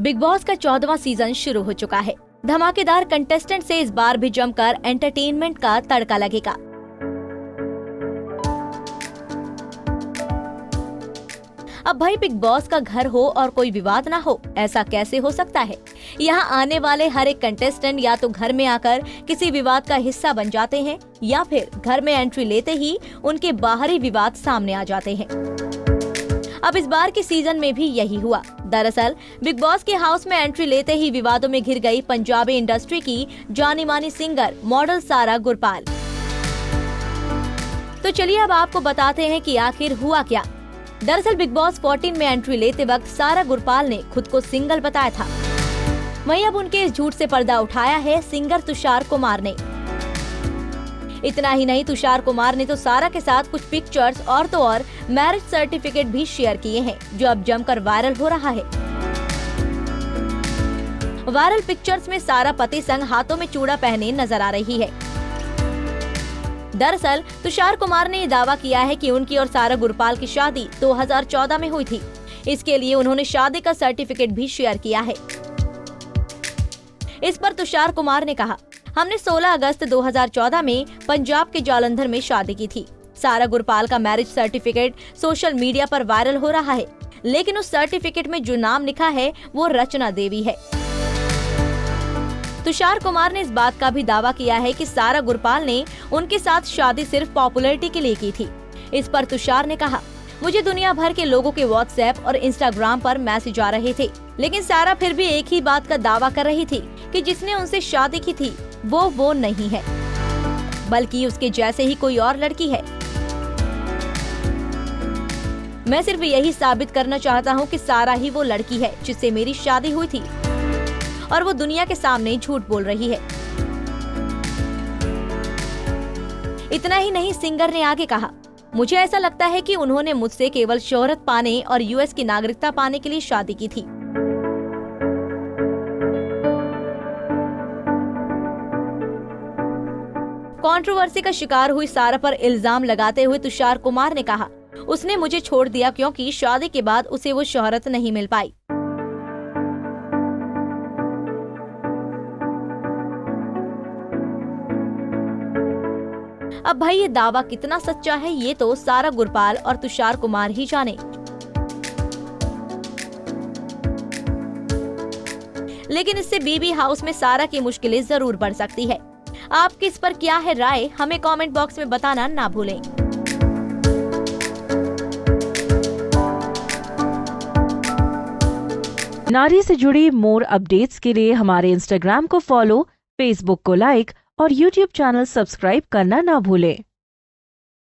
Big boss का 14वां season शुरू हो चुका है। धमाकेदार कंटेस्टेंट से इस बार भी जमकर एंटरटेनमेंट का तड़का लगेगा। अब भाई बिग बॉस का घर हो और कोई विवाद ना हो, ऐसा कैसे हो सकता है। यहाँ आने वाले हर एक कंटेस्टेंट या तो घर में आकर किसी विवाद का हिस्सा बन जाते हैं या फिर घर में एंट्री लेते ही उनके बाहरी विवाद सामने आ जाते हैं। अब इस बार के सीजन में भी यही हुआ। दरअसल बिग बॉस के हाउस में एंट्री लेते ही विवादों में घिर गई पंजाबी इंडस्ट्री की जानी मानी सिंगर मॉडल सारा गुरपाल। तो चलिए अब आपको बताते हैं कि आखिर हुआ क्या। दरअसल बिग बॉस 14 में एंट्री लेते वक्त सारा गुरपाल ने खुद को सिंगल बताया था। वहीं अब उनके इस झूठ से पर्दा उठाया है सिंगर तुषार कुमार ने। इतना ही नहीं, तुषार कुमार ने तो सारा के साथ कुछ पिक्चर्स और तो और मैरिज सर्टिफिकेट भी शेयर किए हैं, जो अब जमकर वायरल हो रहा है। वायरल पिक्चर्स में सारा पति संग हाथों में चूड़ा पहने नजर आ रही है। दरअसल तुषार कुमार ने दावा किया है कि उनकी और सारा गुरपाल की शादी 2014 में हुई थी। इसके लिए उन्होंने शादी का सर्टिफिकेट भी शेयर किया है। इस पर तुषार कुमार ने कहा, हमने 16 अगस्त 2014 में पंजाब के जालंधर में शादी की थी। सारा गुरपाल का मैरिज सर्टिफिकेट सोशल मीडिया पर वायरल हो रहा है, लेकिन उस सर्टिफिकेट में जो नाम लिखा है वो रचना देवी है। तुषार कुमार ने इस बात का भी दावा किया है कि सारा गुरपाल ने उनके साथ शादी सिर्फ पॉपुलैरिटी के लिए की थी। इस पर तुषार ने कहा, मुझे दुनिया भर के लोगों के व्हाट्सएप और इंस्टाग्राम पर मैसेज आ रहे थे, लेकिन सारा फिर भी एक ही बात का दावा कर रही थी कि जिसने उनसे शादी की थी वो नहीं है, बल्कि उसके जैसे ही कोई और लड़की है। मैं सिर्फ यही साबित करना चाहता हूँ कि सारा ही वो लड़की है जिससे मेरी शादी हुई थी और वो दुनिया के सामने झूठ बोल रही है। इतना ही नहीं, सिंगर ने आगे कहा, मुझे ऐसा लगता है कि उन्होंने मुझसे केवल शोहरत पाने और यूएस की नागरिकता पाने के लिए शादी की थी। कंट्रोवर्सी का शिकार हुई सारा पर इल्जाम लगाते हुए तुषार कुमार ने कहा, उसने मुझे छोड़ दिया क्योंकि शादी के बाद उसे वो शोहरत नहीं मिल पाई। अब भाई ये दावा कितना सच्चा है ये तो सारा गुरपाल और तुषार कुमार ही जाने। लेकिन इससे बीबी हाउस में सारा की मुश्किलें जरूर बढ़ सकती है। आपकी इस पर क्या है राय, हमें कमेंट बॉक्स में बताना ना भूलें। नारी से जुड़ी मोर अपडेट्स के लिए हमारे इंस्टाग्राम को फॉलो, फेसबुक को लाइक और यूट्यूब चैनल सब्सक्राइब करना ना भूलें।